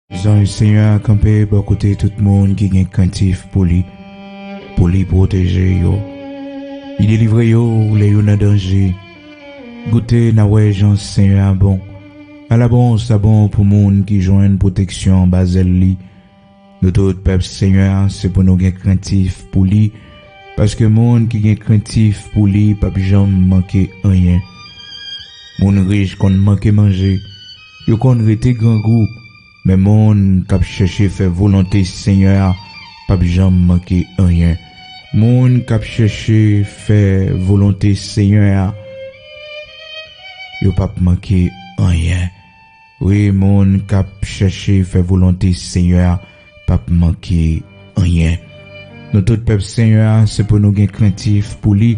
Le Seigneur a campé pour côté tout le monde qui est craintif pour lui protéger yo. Il délivre yo les yo dans danger. Goûter na ouais Jean Seigneur bon. À la bon ça bon pour monde qui joigne protection basel li. Nous tout peuple Seigneur c'est pour nous être craintif pour lui parce que monde qui est craintif pour lui pas jamais manquer rien. Moun riche qu'on manque manger, yo qu'on rete grand goût. Mais moun k'ap chercher faire volonté Seigneur, pas jamais manquer rien. Moun k'ap chercher faire volonté Seigneur, yo pas manquer rien. Oui, moun k'ap chercher faire volonté Seigneur, pas manquer rien. Nous tout peuple Seigneur, c'est pour nous gain craintif pour lui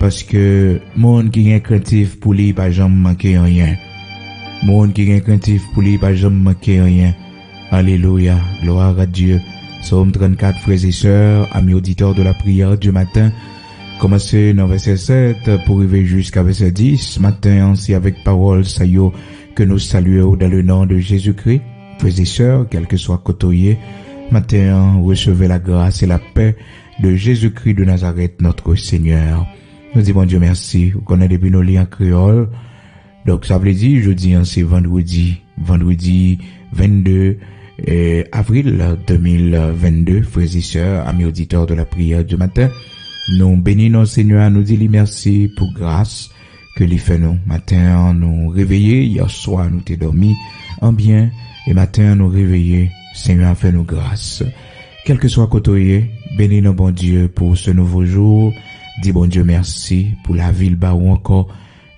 parce que moun qui gain craintif pour lui pas jamais manquer rien. Monde qui est craintif pour lui, pas jamais manquer rien. Alléluia, gloire à Dieu. Psaume 34, frères et sœurs, amis auditeurs de la prière du matin. Commencez dans verset 7 pour arriver jusqu'à verset 10. Matin, c'est avec parole, ça y est, que nous saluons dans le nom de Jésus-Christ. Frères et sœurs, quel que soit côtoyé, matin, recevez la grâce et la paix de Jésus-Christ de Nazareth, notre Seigneur. Nous disons Dieu merci. Vous connaissez depuis nos liens créoles. Donc, ça veut dire, jeudi, c'est vendredi 22 avril 2022, frères et sœurs, amis auditeurs de la prière du matin. Nous bénissons Seigneur, nous disons merci pour grâce que lui fait nous. Matin, nous réveiller, hier soir, nous t'es dormi en bien, et matin, nous réveiller, Seigneur fait nous grâce. Quel que soit côté, bénis nos bon Dieu pour ce nouveau jour. Dis bon Dieu merci pour la ville bas ou encore.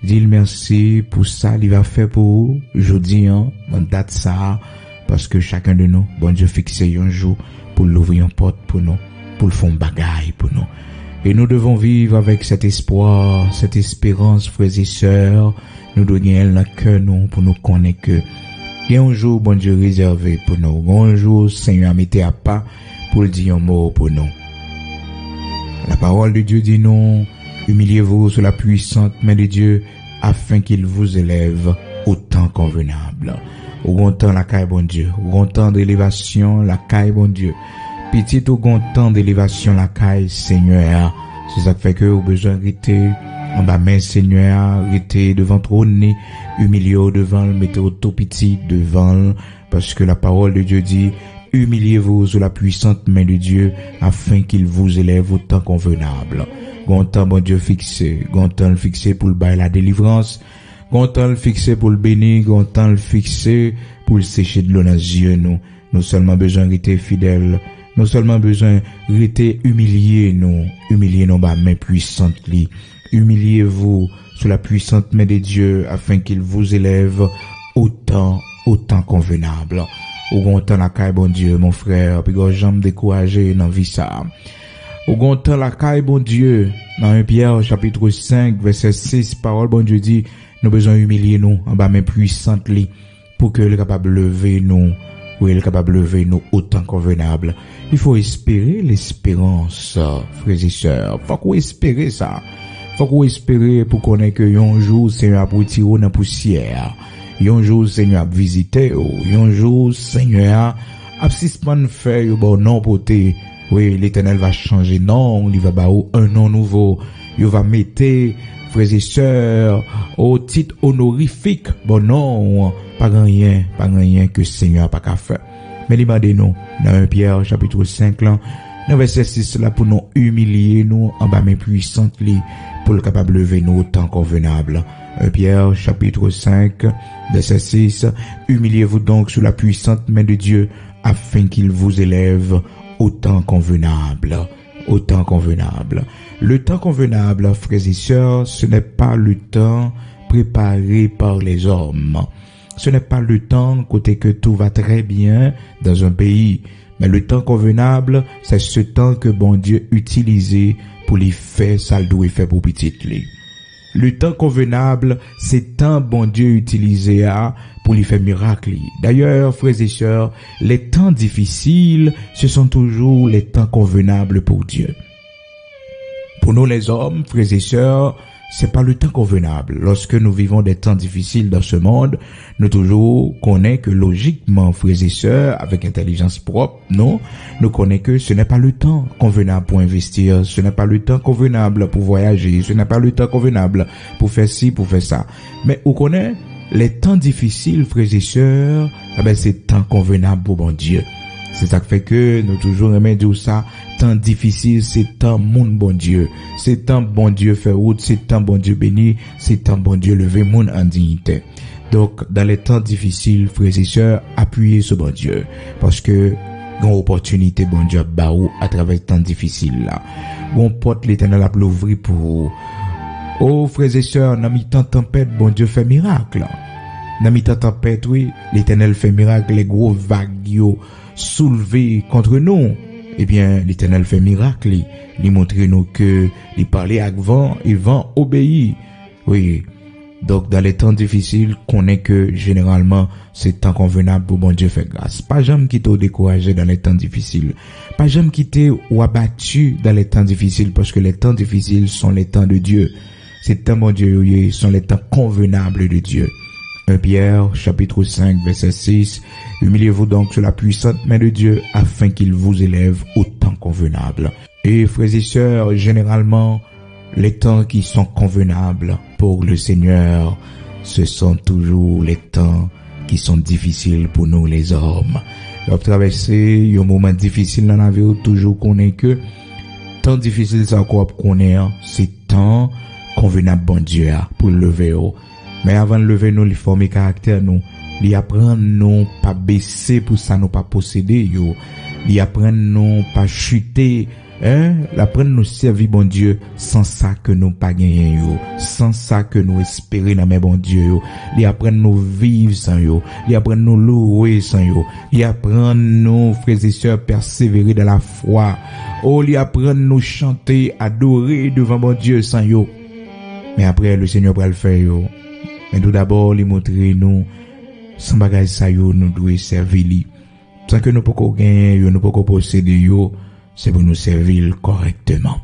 Dis merci pour ça, il va faire pour vous, jeudi, en date ça, parce que chacun de nous, bon Dieu fixé un jour pour l'ouvrir une porte pour nous, pour le faire bagaille pour nous. Et nous devons vivre avec cet espoir, cette espérance, frères et sœurs, nous devons gagner dans le cœur nous, pour nous connaître que, il y a un jour, bon Dieu réservé pour nous, un jour, Seigneur mettez à pas pour le dire un mot pour nous. La parole de Dieu dit non, humiliez-vous sous la puissante main de Dieu afin qu'il vous élève au temps convenable. Au grand temps la caille bon Dieu, au grand temps d'élévation la caille bon Dieu. Petit au grand temps d'élévation la caille Seigneur. C'est ça qui fait que vous besoin de rester en bas main Seigneur, rester devant trône, humilié devant le, mettez au tout petit devant le, parce que la parole de Dieu dit humiliez-vous sous la puissante main de Dieu afin qu'il vous élève au temps convenable. Gontan bon Dieu fixé, gontan le fixé pour le bail la délivrance, gontan le fixé pour le bénir, gontan le fixé pour le sécher de l'eau dans les yeux nous seulement besoin de rester fidèles, nous seulement besoin de rester humiliés nous bas main puissante li, humiliez-vous sous la puissante main de Dieu afin qu'il vous élève au temps convenable. Au gontan la caille bon Dieu mon frère, puis go jambe découragé dans vie ça. Au grand temps la caille bon Dieu, dans 1 Pierre chapitre 5 verset 6, parole bon Dieu dit, nous besoin humilier nous en bas main puissante li, pour que le capable lever nous, ou il capable lever nous autant convenable. Il faut espérer l'espérance, frères et sœurs. Faut qu'on espérer ça. Faut qu'on espérer pour connaître que un jour Seigneur pour tirer dans poussière. Un jour Seigneur a visité, un jour Seigneur a suspendre faire bon non porter. Oui, l'Éternel va changer nom, il va baou un nom nouveau. Il va mettre, frères et sœurs, au titre honorifique. Bon non, pas rien que Seigneur pas qu'à faire. Mais il m'a dit nous, dans 1 Pierre chapitre 5 là, dans verset 6 là, pour nous humilier nous en bas main puissante li, pour le capable lever nous au temps convenable. 1 Pierre chapitre 5 verset 6, humiliez-vous donc sous la puissante main de Dieu afin qu'il vous élève au temps convenable. Le temps convenable, frères et sœurs, ce n'est pas le temps préparé par les hommes. Ce n'est pas le temps côté que tout va très bien dans un pays. Mais le temps convenable, c'est ce temps que bon Dieu utilisé pour les faire ça le doit faire pour petit li. Le temps convenable, c'est temps bon Dieu utilisé pour lui faire miracle. D'ailleurs, frères et sœurs, les temps difficiles, ce sont toujours les temps convenables pour Dieu. Pour nous les hommes, frères et sœurs, c'est pas le temps convenable. Lorsque nous vivons des temps difficiles dans ce monde, nous toujours connaissons que logiquement, frères et sœurs, avec intelligence propre, non, nous connaissons que ce n'est pas le temps convenable pour investir, ce n'est pas le temps convenable pour voyager, ce n'est pas le temps convenable pour faire ci, pour faire ça. Mais on connaît les temps difficiles, frères et sœurs, c'est temps convenable pour bon Dieu. C'est ça qui fait que nous toujours aimons dire ça, temps difficile, c'est temps monde bon Dieu. C'est temps bon Dieu fait route, c'est temps bon Dieu béni, c'est temps bon Dieu lever monde en dignité. Donc, dans les temps difficiles, frères et sœurs, appuyez sur bon Dieu. Parce que, une opportunité bon Dieu baou à travers les temps difficiles là. Bon porte l'Éternel a l'ouvrir pour vous. Oh, frères et sœurs, dans mi-temps tempête, bon Dieu fait miracle. Dans mi-temps tempête, oui, l'Éternel fait miracle, les gros vagues yo soulevé contre nous. Eh bien, l'Éternel fait miracle, il montre nous que il parlait avec vent et vent obéit. Oui. Donc, dans les temps difficiles, qu'on est que généralement, c'est temps convenable pour bon Dieu faire grâce. Pas jamais quitter ou découragé dans les temps difficiles. Pas jamais quitter ou abattu dans les temps difficiles, parce que les temps difficiles sont les temps de Dieu. Ces temps, mon Dieu, sont les temps convenables de Dieu. 1 Pierre, chapitre 5, verset 6. Humiliez-vous donc sur la puissante main de Dieu afin qu'il vous élève au temps convenable. Et frères et sœurs, généralement, les temps qui sont convenables pour le Seigneur, ce sont toujours les temps qui sont difficiles pour nous les hommes. Pour traverser un moment difficile dans la vie, toujours qu'on est que temps difficile ça quoi qu'on est, c'est temps convenable bon Dieu pour le lever. Mais avant de lever nous, il former caractère nous, il apprendre nous pas baisser pour ça nous pas posséder yo, il apprendre nous pas chuter, l'apprendre nous servir bon Dieu sans ça que nous pas gagner yo, sans ça que nous espérer dans mes bon Dieu yo, il apprendre nous vivre sans yo, il apprendre nous louer sans yo, il apprendre nous frères et sœurs persévérer dans la foi, il apprendre nous chanter, adorer devant bon Dieu sans yo. Mais après le Seigneur va le faire yo. Mais tout d'abord, il montre nous, sans bagage ça yo, nous devons servir lui. Sans que nous pouvons gagner, nous pouvons posséder yo, c'est pour nous servir correctement.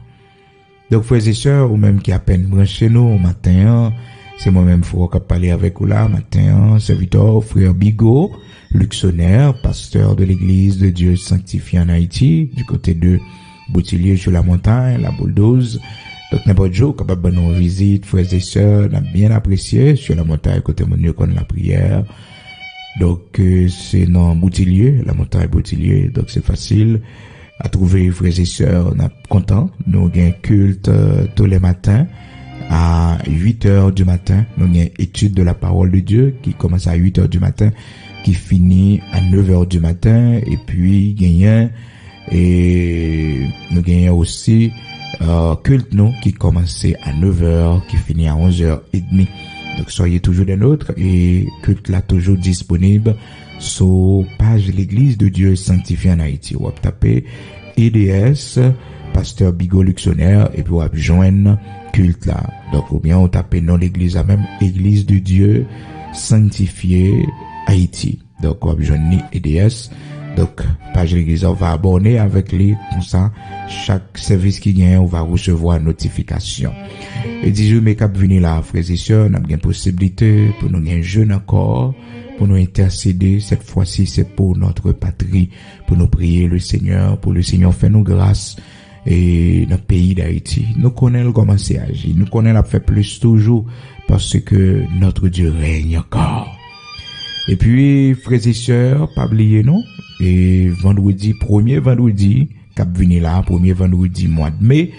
Donc, frères et sœurs, ou même qui à peine branché nous, au matin, c'est moi-même, frère, qui a parlé avec vous là, matin, serviteur, frère Bigot, luxonnaire, pasteur de l'église de Dieu sanctifié en Haïti, du côté de Boutillier sur la montagne, la boule 12. Donc, n'importe jour, capable de nous visite, frères et sœurs, on a bien apprécié sur la montagne, côté mon Dieu, qu'on la prière. Donc, c'est dans Boutillier, la montagne Boutillier. Donc, c'est facile à trouver, frères et sœurs. On est content. Nous avons un culte tous les matins à 8h du matin. Nous avons une étude de la parole de Dieu qui commence à 8h du matin, qui finit à 9h du matin. Et puis, nous gagnons aussi culte nous qui commençait à 9h, qui finit à 11h30. Donc soyez toujours des nôtres et culte là toujours disponible sur page l'église de Dieu sanctifié en Haïti. Ou taper EDS pasteur Bigot luxonnaire et puis on joindre culte là. Donc ou bien on taper non l'église à même église de Dieu sanctifié Haïti. Donc on joindre EDS. Donc, page l'église, on va abonner avec lui, comme ça, chaque service qui gagne, on va recevoir notification. Et 18 mai cap venir là, frères et sœurs, on a bien possibilité pour nous gagner jeune encore, pour nous intercéder. Cette fois-ci, c'est pour notre patrie, pour nous prier le Seigneur, pour le Seigneur faire nous grâce. Et dans le pays d'Haïti, nous connaissons comment c'est agi, nous connaissons la fait plus toujours, parce que notre Dieu règne encore. Et puis, frères et sœurs, pas oublier, non? Et premier vendredi, cap venir là, premier vendredi mois de mai,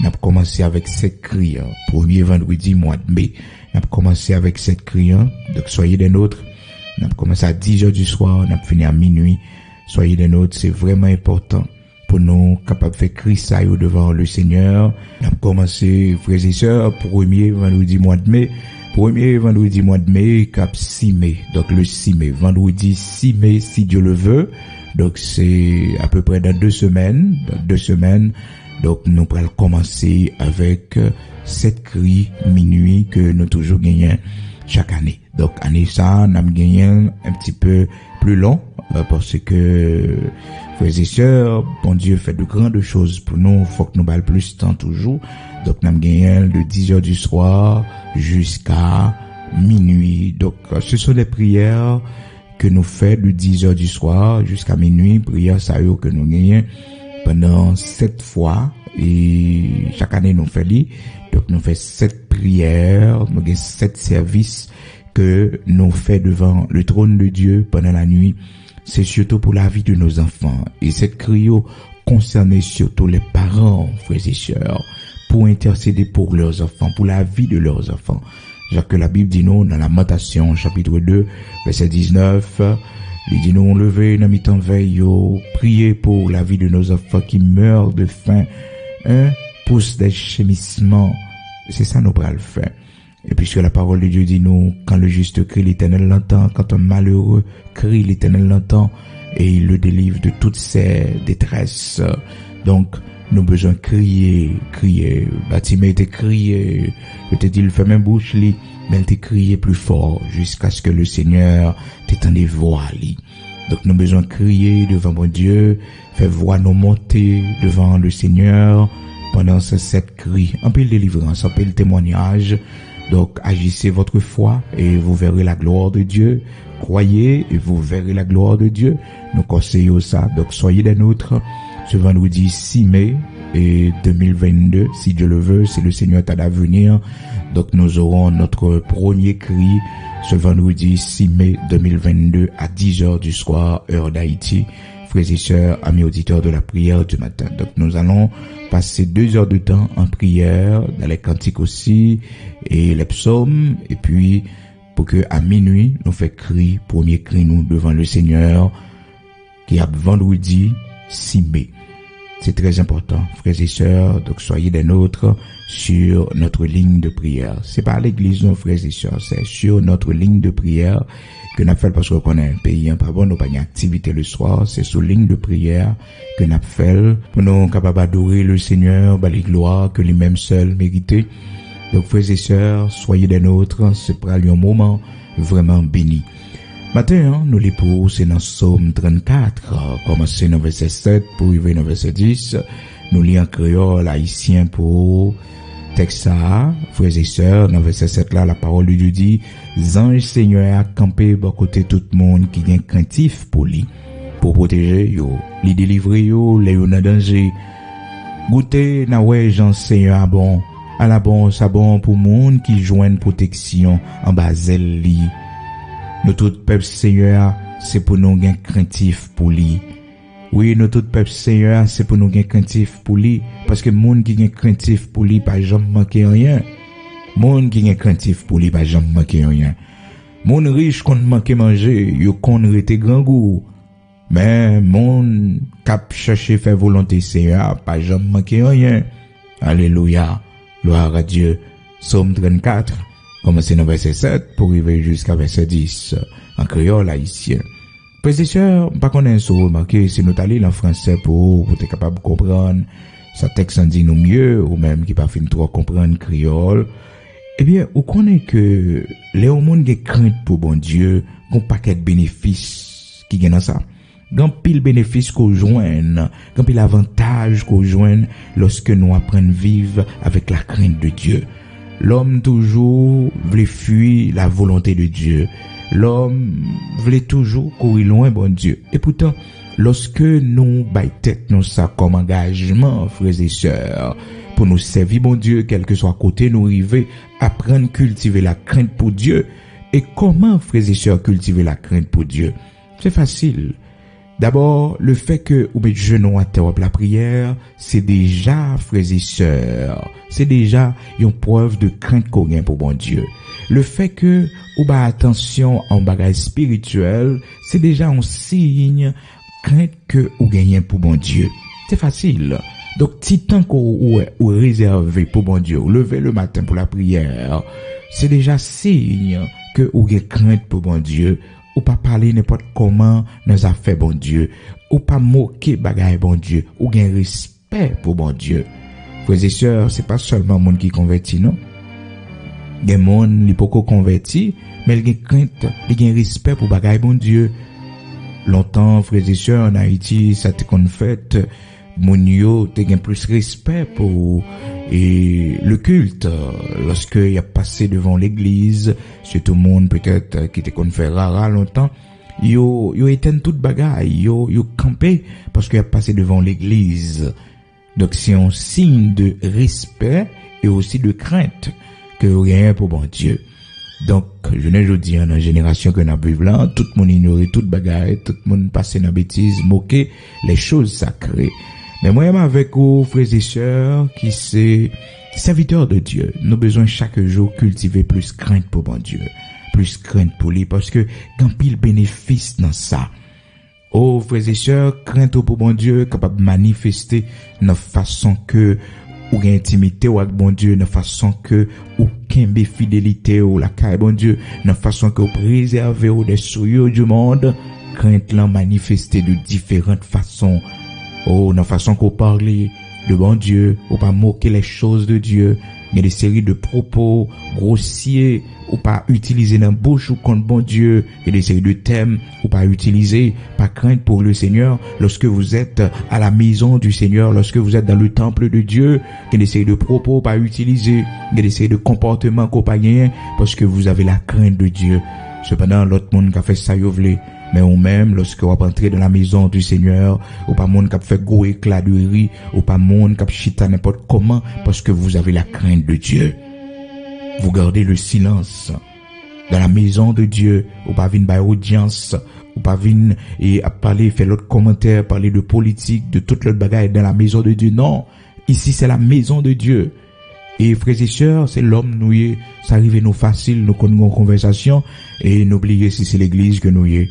on a commencé avec cette prière. Premier vendredi mois de mai, on a commencé avec cette prière. Donc, soyez des nôtres. On a commencé à 10h du soir, on a fini à minuit. Soyez des nôtres, c'est vraiment important pour nous capables de faire crier ça devant le Seigneur. On a commencé, frères et sœurs, premier vendredi mois de mai. Premier vendredi mois de mai, cap 6 mai. Donc le 6 mai, vendredi 6 mai, si Dieu le veut. Donc c'est à peu près dans 2 semaines. Dans 2 semaines. Donc nous allons commencer avec cette cri minuit que nous toujours gagnons chaque année. Donc année ça, nous avons gagné un petit peu plus long parce que frères et sœurs, bon Dieu fait de grandes choses pour nous. Faut que nous balle plus de temps toujours Donc, nous avons gagné de 10h du soir jusqu'à minuit. Donc, ce sont des prières que nous faisons de 10h du soir jusqu'à minuit. Prières, ça y est, que nous gagnons pendant 7 fois. Et chaque année, nous faisons. Donc, nous faisons 7 prières. Nous avons 7 services que nous faisons devant le trône de Dieu pendant la nuit. C'est surtout pour la vie de nos enfants. Et cette crio concerne surtout les parents, frères et sœurs, pour intercéder pour leurs enfants, pour la vie de leurs enfants. Genre que la Bible dit nous, dans Lamentation, chapitre 2, verset 19, il dit nous, levez, nous mi-temps veille, priez pour la vie de nos enfants qui meurent de faim, poussent des gémissements. C'est ça nous pourrons le faire. Et puisque la parole de Dieu dit nous, quand le juste crie, l'Éternel l'entend, quand un malheureux crie, l'Éternel l'entend, et il le délivre de toutes ses détresses. Donc, nous avons besoin de crier. Baptiste était crié, peut-être dit, il fait même bouche, mais il était crié plus fort, jusqu'à ce que le Seigneur t'étende des voix. Donc, nous avons besoin de crier devant mon Dieu, faire voix nous monter devant le Seigneur, pendant ces 7 cris. Un peu de délivrance, un peu de témoignage. Donc, agissez votre foi et vous verrez la gloire de Dieu. Croyez et vous verrez la gloire de Dieu. Nous conseillons ça. Donc, soyez des nôtres ce vendredi 6 mai et 2022. Si Dieu le veut, si le Seigneur t'a d'avenir. Donc, nous aurons notre premier cri ce vendredi 6 mai 2022 à 10h du soir, heure d'Haïti. Frères et sœurs, amis auditeurs de la prière du matin. Donc, nous allons passer 2 heures de temps en prière, dans les cantiques aussi, et les psaumes, et puis, pour que, à minuit, nous fait premier cri, nous, devant le Seigneur, qui a vendredi 6 mai. C'est très important, frères et sœurs, donc soyez des nôtres sur notre ligne de prière. C'est pas à l'église, non, frères et sœurs, c'est sur notre ligne de prière que nous fait parce qu'on est un pays, pas bon, nous pas une activité le soir, c'est sur ligne de prière que nous fait pour nous capables d'adorer le Seigneur, les gloires que lui-même seul méritait. Donc, frères et sœurs, soyez des nôtres, c'est pour aller un moment vraiment béni. Matin, nous les pour, c'est dans Psaume 34, commencer dans verset 7 pour arriver dans verset 10. Nous lisons en créole haïtien pour texte ça, frères et sœurs, dans verset 7 là, la parole de Dieu dit, ange Seigneur a campé à côté tout le monde qui vient craintif pour lui, pour protéger yo, les délivrer yo, les yo dans danger. Goûtez na ouais Jean Seigneur a bon, à la bon, ça bon pour monde qui joignent protection en basel li. Nous tout peuple Seigneur, c'est pour nous gain craintif pour lui. Oui, nous tout peuple Seigneur, c'est pour nous gain craintif pour lui, parce que monde qui gain craintif pour lui pas jamais manquer rien. Monde qui gain craintif pour lui pas jamais manquer rien. Monde riche qu'on manquer manger, yo qu'on rete grand goût. Mais monde cap chercher faire volonté Seigneur pas jamais manquer rien. Alléluia. Gloire à Dieu. Psaume 34. Commencez dans verset 7 pour arriver jusqu'à verset 10 en créole haïtien. Frères et sœurs, pas qu'on ait remarqué, si nous allons en français pour être capable de comprendre, ça texte en dit nous mieux, ou même qui pas fin trop comprendre créole, eh bien, on connaît que les hommes qui crainte pour bon Dieu, qu'on paquet de bénéfices qui gagnent dans ça. Grand pile bénéfice qu'on joigne, grand pile avantage qu'on joigne lorsque nous apprenons à vivre avec la crainte de Dieu. L'homme toujours voulait fuir la volonté de Dieu. L'homme voulait toujours courir loin bon Dieu. Et pourtant, lorsque nous baillons tête nous ça comme engagement, frères et sœurs, pour nous servir bon Dieu, quel que soit côté nous arriver, apprendre à cultiver la crainte pour Dieu. Et comment, frères et sœurs, cultiver la crainte pour Dieu? C'est facile. D'abord, le fait que ou mettre genou à terre la prière, c'est déjà, frères et sœurs, c'est déjà une preuve de crainte qu'on gagne pour bon Dieu. Le fait que ou ba attention en bagage spirituel, c'est déjà un signe crainte que ou gagne pour bon Dieu. C'est facile. Donc, si tant qu'on ou réservé pour bon Dieu, ou lever le matin pour la prière, c'est déjà signe que ou gagne crainte pour bon Dieu. Ou pas parler n'importe comment nous a fait bon Dieu, ou pas moquer bagaille bon Dieu, ou gain respect pour bon Dieu. Frères et sœurs, c'est pas seulement monde qui convertit, non? Gen monde li poko converti, mais il gen crainte, il gen respect pour bagaille bon Dieu. Longtemps, frères et sœurs, en Haïti, ça te qu'on fait, moun yo te gen plus respect pour et le culte lorsque y a passé devant l'église, c'est tout le monde peut-être qui te kon fait rara longtemps, yo éteint toute bagaille, yo campé parce qu'il a passé devant l'église. Donc c'est un signe de respect et aussi de crainte que rien pour bon Dieu. Donc je ne dis dans la génération que nous vivons là, tout le monde ignore toute bagaille, tout le monde passe dans bêtise, moquer les choses sacrées. Mais moi-même avec vous, frères et sœurs, qui c'est serviteurs de Dieu, nous avons besoin chaque jour cultiver plus crainte pour bon Dieu, plus crainte pour lui, parce que quand pile bénéfice dans ça. Oh, frères et sœurs, crainte pour bon Dieu, capable de manifester dans façon que ou intimité ou avec bon Dieu, dans façon que ou kembe fidélité ou la caille bon Dieu, dans façon que ou préserver ou des souillures du monde, crainte l'en manifester de différentes façons. Oh, dans façon qu'on parle de bon Dieu, ou pas moquer les choses de Dieu. Il y a des séries de propos grossiers, ou pas utiliser dans la bouche ou contre bon Dieu. Il y a des séries de thèmes, ou pas utiliser, pas crainte pour le Seigneur. Lorsque vous êtes à la maison du Seigneur, lorsque vous êtes dans le temple de Dieu, il y a des séries de propos, pas utiliser. Il y a des séries de comportements qu'on pas gagner, parce que vous avez la crainte de Dieu. Cependant, l'autre monde qui a fait ça, vous voulez. Mais ou même, lorsque vous entrez dans la maison du Seigneur, ou pas monde qui a fait gros éclat de rire, ou pas monde qui a chita n'importe comment, parce que vous avez la crainte de Dieu. Vous gardez le silence. Dans la maison de Dieu, ou pas venir by audience, ou pas venir et à parler, faire l'autre commentaire, parler de politique, de toute l'autre bagaille dans la maison de Dieu. Non. Ici, c'est la maison de Dieu. Et frères et sœurs, c'est l'homme noué. Ça arrive nous facile, nous connaissons une conversation, et n'oubliez si c'est l'église que nous y est.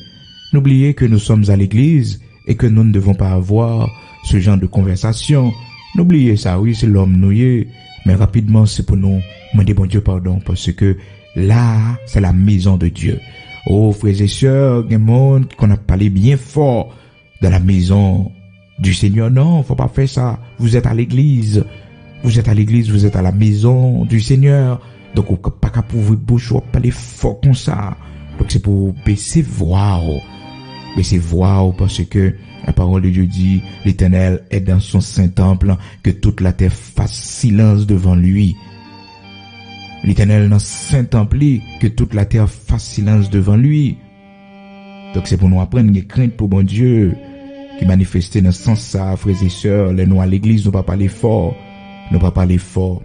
N'oubliez que nous sommes à l'église et que nous ne devons pas avoir ce genre de conversation. N'oubliez ça, oui, c'est l'homme noué. Mais rapidement, c'est pour nous demander bon Dieu pardon parce que là, c'est la maison de Dieu. Oh, frères et sœurs, il y a des gens qu'on a parlé bien fort dans la maison du Seigneur. Non, faut pas faire ça. Vous êtes à l'église. Vous êtes à l'église, vous êtes à la maison du Seigneur. Donc, vous n'avez pas qu'à pour vous bouche ou parler fort comme ça. Donc, c'est pour baisser voix. Mais c'est voir parce que la parole de Dieu dit, l'Éternel est dans son saint temple, que toute la terre fasse silence devant lui. L'Éternel est dans son saint temple, que toute la terre fasse silence devant lui. Donc c'est pour nous apprendre une crainte pour bon Dieu, qui manifestait dans ce sens ça, frères et sœurs, les nous à l'église, nous pas parler fort, nous pas parler fort.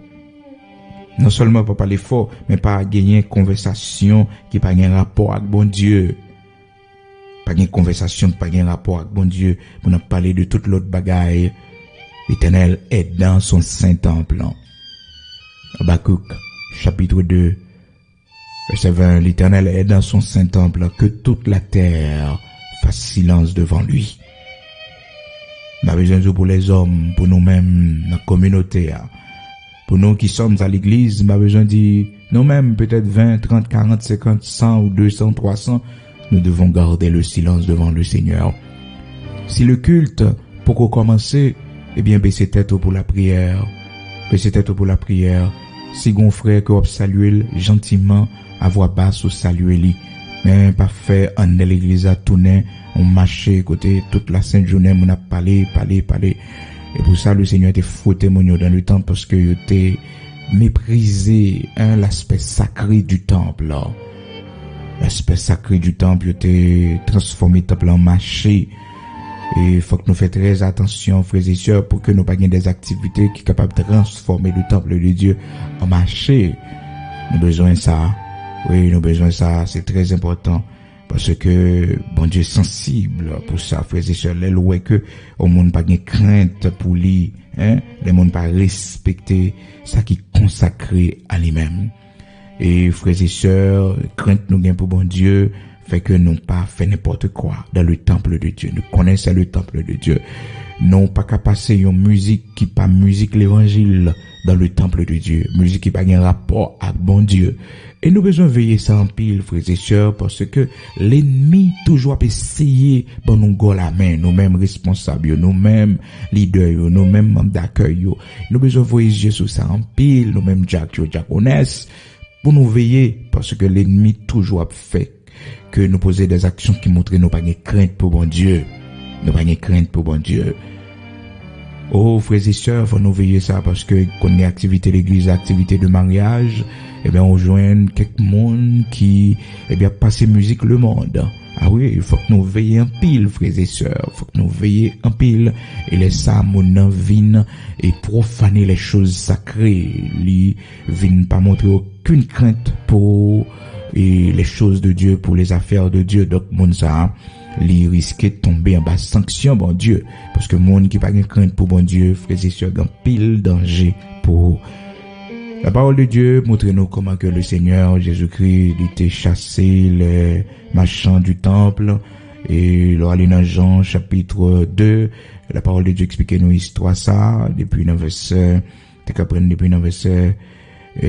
Non seulement pas parler fort, mais pas gagner une conversation qui pas un rapport avec bon Dieu. Pas une conversation, pas un rapport avec bon Dieu, pour nous parler de toute l'autre bagaille. L'Éternel est dans son saint temple. Habakkuk, chapitre 2, verset 20. L'Éternel est dans son saint temple, que toute la terre fasse silence devant lui. On a besoin de pour les hommes, pour nous-mêmes, dans la communauté. Pour nous qui sommes à l'église, on a besoin de dire, nous-mêmes, peut-être 20, 30, 40, 50, 100 ou 200, 300, nous devons garder le silence devant le Seigneur. Si le culte, pour commencer, eh bien, baissez tête pour la prière. Baissez tête pour la prière. Si gon frère que vous saluez gentiment, à voix basse ou saluez lui. Mais pas fait en l'église à tourner, on marchait côté toute la sainte journée, on a parlé. Et pour ça, le Seigneur était fouetté mon dans le temple parce que il était méprisé, l'aspect sacré du temple, là. L'aspect sacré du temple était transformé temple en marché. Et il faut que nous fassions très attention, frères et sœurs, pour que nous pas des activités qui sont capables de transformer le temple de Dieu en marché. Nous avons besoin de ça. Oui, nous avons besoin de ça. C'est très important. Parce que, bon Dieu est sensible pour ça, frères et sœurs. Les lois que, au monde pas de crainte pour lui, les monde pas respecter ça qui est consacré à lui-même. Et frères et sœurs, crainte nous gain pour bon Dieu, fait que nous pas fait n'importe quoi dans le temple de Dieu. Nous connaissons le temple de Dieu. Non pas qu'à passer une musique qui pas musique l'évangile dans le temple de Dieu. Musique qui pas un rapport avec bon Dieu. Et nous besoin veiller ça en pile, frères et sœurs, parce que l'ennemi toujours a essayé de nous go la main, nous-mêmes responsables, nous-mêmes leaders, nous-mêmes membres d'accueil. Nous besoin veiller sur ça en pile, nous-mêmes diaconesse, pour nous veiller, parce que l'ennemi toujours a fait que nous poser des actions qui montrent nous pas de crainte pour bon Dieu. Nous pas de crainte pour bon Dieu. Oh, frères et sœurs, faut nous veiller ça parce que qu'on est activité d'église, activité de mariage, eh bien, on joint quelques monde qui, eh bien, passe musique le monde. Ah oui, il faut que nous veillions en pile, frères et sœurs. Il faut que nous veillions en pile et laisser ça, mon vin et profaner les choses sacrées. Li vin pas montrer aucune crainte pour et les choses de Dieu, pour les affaires de Dieu. Donc, mon ça, li risquer de tomber en bas sanction, bon Dieu. Parce que monde qui pas de crainte pour bon Dieu, frères et sœurs, en pile danger pour la parole de Dieu. Montre-nous comment que le Seigneur Jésus-Christ était chassé les marchands du temple. Et là, aller dans Jean chapitre 2, la parole de Dieu explique nous histoire ça, depuis le verset, depuis le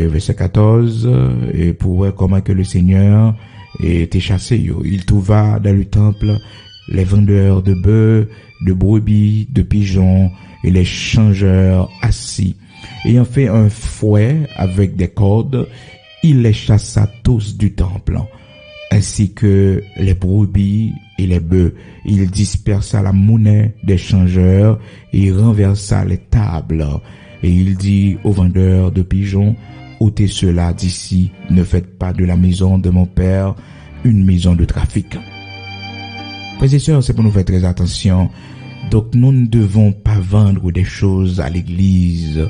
verset 14, et pour voir comment que le Seigneur était chassé. Il trouva dans le temple les vendeurs de bœufs, de brebis, de pigeons, et les changeurs assis. Ayant fait un fouet avec des cordes, il les chassa tous du temple, ainsi que les brebis et les bœufs. Il dispersa la monnaie des changeurs et renversa les tables. Et il dit aux vendeurs de pigeons, ôtez cela d'ici, ne faites pas de la maison de mon père une maison de trafic. Frères et sœurs, c'est pour nous faire très attention. Donc nous ne devons pas vendre des choses à l'église.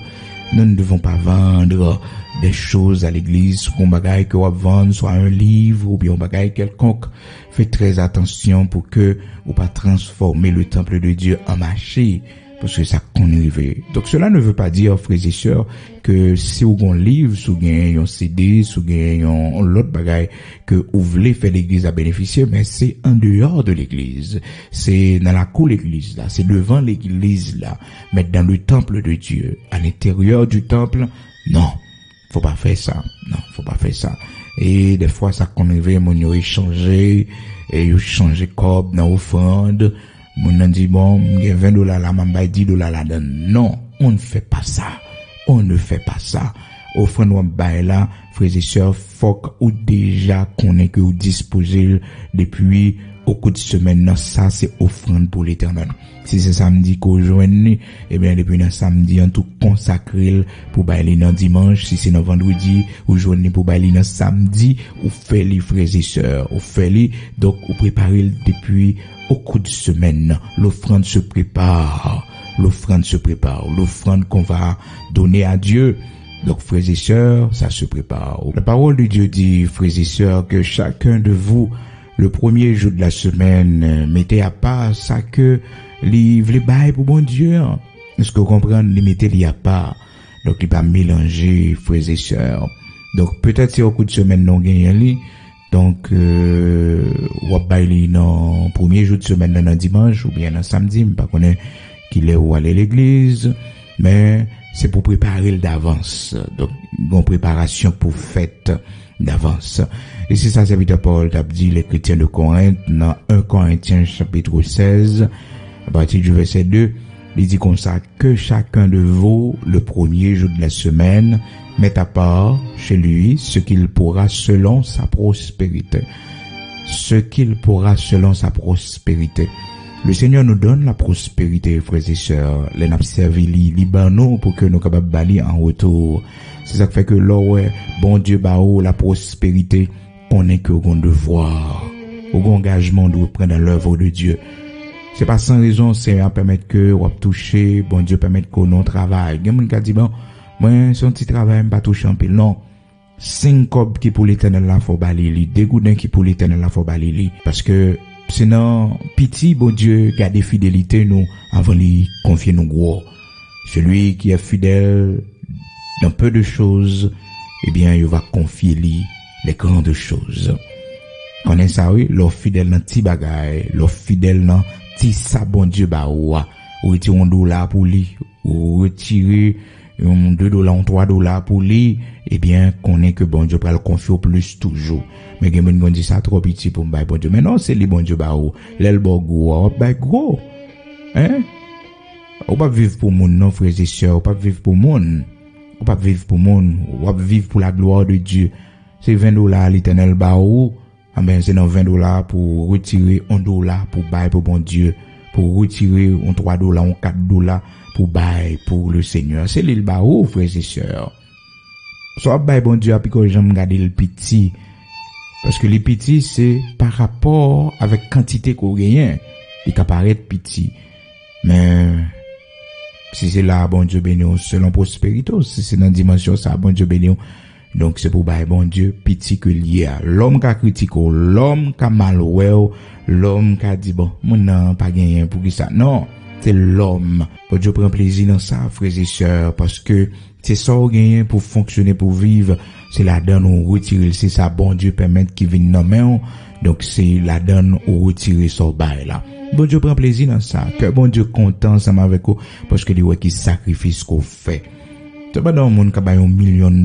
Nous ne devons pas vendre des choses à l'église, soit un bagage que on vendre, soit un livre ou bien un bagage quelconque. Faites très attention pour que ou pas transformer le temple de Dieu en marché, parce que ça conrive. Donc cela ne veut pas dire, frères et sœurs, que si vous avez un livre, si vous avez un CD, si vous avez un l'autre bagage que vous voulez faire l'église à bénéficier, mais c'est en dehors de l'église. C'est dans la cour de l'église là, c'est devant l'église là, mais dans le temple de Dieu, à l'intérieur du temple, non. Faut pas faire ça. Non, faut pas faire ça. Et des fois, ça conrive, mon yo échanger, et yo changer corps dans offrande. Mon dit bon, il y a $20 là, m'en 10 $ là-dedans. Non, on ne fait pas ça. On ne fait pas ça. Offrande ou bail là, frères et sœurs, faut ou déjà connaît que vous disposez depuis au cours de semaine, non, ça c'est offrande pour l'Éternel. Si c'est samedi qu'on joigne, eh bien depuis le samedi, en tout consacré pour bailler dans dimanche. Si c'est dans vendredi, ou joigne pour bailler dans samedi, ou fait les frères et sœurs, ou fait les, donc ou préparez depuis au cours de semaine. L'offrande se prépare. L'offrande se prépare. L'offrande qu'on va donner à Dieu. Donc, frères et sœurs, ça se prépare. La parole de Dieu dit, frères et sœurs, que chacun de vous, le premier jour de la semaine, mettez à part ça que livre les bails pour bon Dieu. Est-ce que vous comprenez? Les mettez à part. Donc, il pas mélanger, frères et sœurs. Donc, peut-être si au cours de semaine, non gagnez donc, ou bailler dans premier jour de semaine, dans dimanche, ou bien dans samedi, je ne sais pas qu'il est où aller à l'église, mais c'est pour préparer d'avance. Donc, bonne préparation pour fête d'avance. Et c'est ça, serviteur Paul t'a dit les chrétiens de Corinthe, dans 1 Corinthiens chapitre 16, à partir du verset 2, il dit comme ça, que chacun de vous, le premier jour de la semaine, mette à part chez lui ce qu'il pourra selon sa prospérité. Ce qu'il pourra selon sa prospérité. Le Seigneur nous donne la prospérité, frères et sœurs. Les n'a servi Libanon pour que nous capables bali en retour. C'est ça qui fait que là, ouais, bon Dieu, bao, la prospérité, on est que au devoir, au engagement de reprendre l'œuvre de Dieu. C'est pas sans raison, c'est à permettre que, on toucher, bon Dieu permettre qu'on non travaille. Il y a quelqu'un qui a dit, bon, moi, son petit travail, pas toucher un peu. Non. 5 cob qui pour l'Éternel la faut balili, dégoudin qui pour l'Éternel la faut balili. Parce que, sinon, pitié, bon Dieu, garder fidélité, nous, avant de confier nous gros. Celui qui est fidèle dans peu de choses, eh bien, il va confier lui les grandes choses. Connais ça, oui? L'offre fidèle dans petit bagay, l'offre fidèle dans petit ça, bon Dieu, bah, ou retirer $1 pour lui, ou retirer $2 ou $3 pour lui, eh bien, connaît que bon Dieu va le confier au plus toujours. Mais il y a des gens qui disent ça trop petit pour me bon Dieu. Mais non, c'est lui, bon Dieu, bah, ou, l'aile gros, bah, gros. Hein? Ou pas vivre pour moun, non, frères et sœurs, ou pas vivre pour moun. Ou pas vivre pour moun, ou pas vivre pour la gloire de Dieu. C'est $20 l'Éternel, bah, ou, ah ben, c'est dans $20 pour retirer $1 pour bailler pour bon Dieu. pour retirer un $3, un $4 pour bail pour le Seigneur. C'est l'île barou, frères et sœurs. Soit bail bon Dieu, puis que j'aime garder le petit. Parce que les petits, c'est par rapport avec quantité qu'on gagne. Il peut paraître petit. Mais, si c'est là, bon Dieu béni, selon prospérité, si c'est dans la dimension, ça, bon Dieu béni. Donc, c'est pour bail bon Dieu, petit que lié à l'homme qui a critiqué, l'homme qui a mal ouais, l'homme qui a dit, bon, mon n'a pas gagné pour qui ça. Non, c'est l'homme. Bon Dieu prend plaisir dans ça, frères et sœurs, parce que c'est ça qu'on gagne pour fonctionner, pour vivre. C'est la donne ou retirer, c'est ça, bon Dieu permet qu'il vienne dans main. Donc, c'est la donne ou retirer son bail là. Bon Dieu prend plaisir dans ça. Que bon Dieu content ensemble avec vous, parce que les ouais qui sacrifice qu'on fait. C'est pas dans le monde qui a $1 million,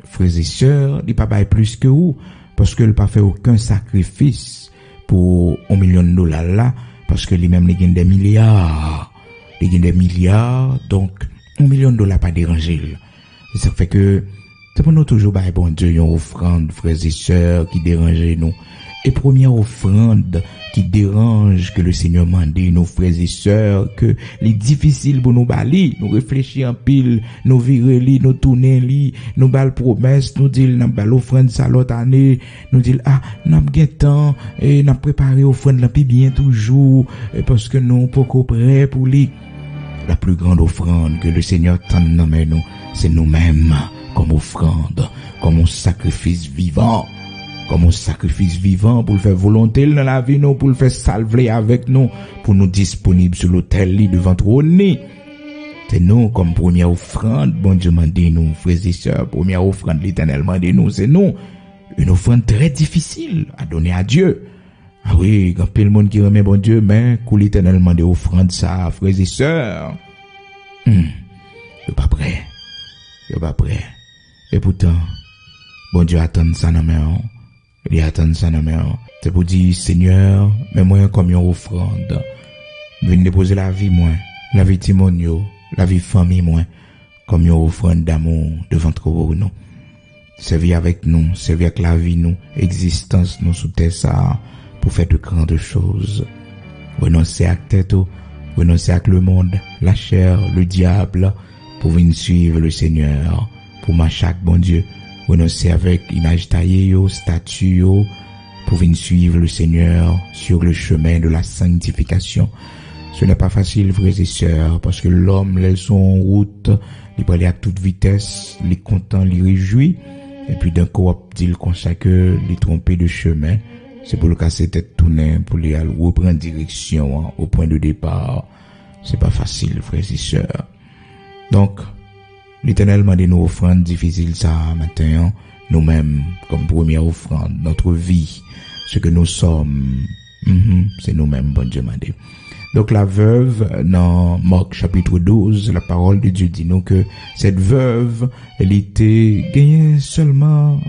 frères et sœurs, il pas bail plus que vous, parce que il pas fait aucun sacrifice pour $1 million là, parce que lui-même il gagne des milliards. Il gagne des milliards, donc $1 million pas déranger. Et ça fait que c'est pour nous toujours bail bon Dieu une offrande, frères et sœurs, qui dérange nous. Et première offrande qui dérange que le Seigneur mande nos frères et sœurs, que les difficiles pour nous bali, nous réfléchir en pile, nous virer li, nous tourner li, nous bal promesse, nous dire n'a bal offrande ça l'autre année, nous dire n'a bien temps et n'a préparé offrande là puis bien toujours parce que nous pas prêt pour lui. La plus grande offrande que le Seigneur tend dans nous, c'est nous-mêmes comme offrande, comme un sacrifice vivant. Comme un sacrifice vivant pour le faire volonté dans la vie, nous, pour le faire salver avec nous, pour nous disponibles sur l'autel lit devant trône. C'est nous, comme première offrande, bon Dieu m'a dit nous, frères et sœurs, première offrande l'Éternel m'a dit nous, c'est nous. Une offrande très difficile à donner à Dieu. Ah oui, quand peu le monde qui remet bon Dieu, mais, qu'on l'Éternel m'a dit offrande ça, frères et sœurs. You're pas prêt. You're pas prêt. Et pourtant, bon Dieu attend ça dans main. Il attend ça dans main. C'est pour dire, Seigneur, mets-moi comme une offrande. Viens déposer la vie, moi. La vie Timonio, la vie famille, moi. Comme une offrande d'amour devant trop nous. Servir avec nous, servir avec la vie, nous. Existence, nous, sous terre, ça. Pour faire de grandes choses. Renoncer à tête, renoncer à le monde, la chair, le diable. Pour venir suivre le Seigneur. Pour marcher avec bon Dieu. Renoncer avec image taillée, statue, pour venir suivre le Seigneur sur le chemin de la sanctification. Ce n'est pas facile, frères et sœurs, parce que l'homme laisse son route, il peut aller à toute vitesse, il est content, il réjouit, et puis d'un coup, il constate que il est trompé de chemin. C'est pour le casser tête tourner, pour lui reprendre direction au point de départ. C'est pas facile, frères et sœurs. Donc, l'Éternel m'a dit nos offrandes difficiles ça matin, nous-mêmes, comme première offrande, notre vie, ce que nous sommes, c'est nous-mêmes, bon Dieu m'a dit. Donc la veuve, dans Marc chapitre 12, la parole de Dieu dit nous que cette veuve, elle était gagnée seulement,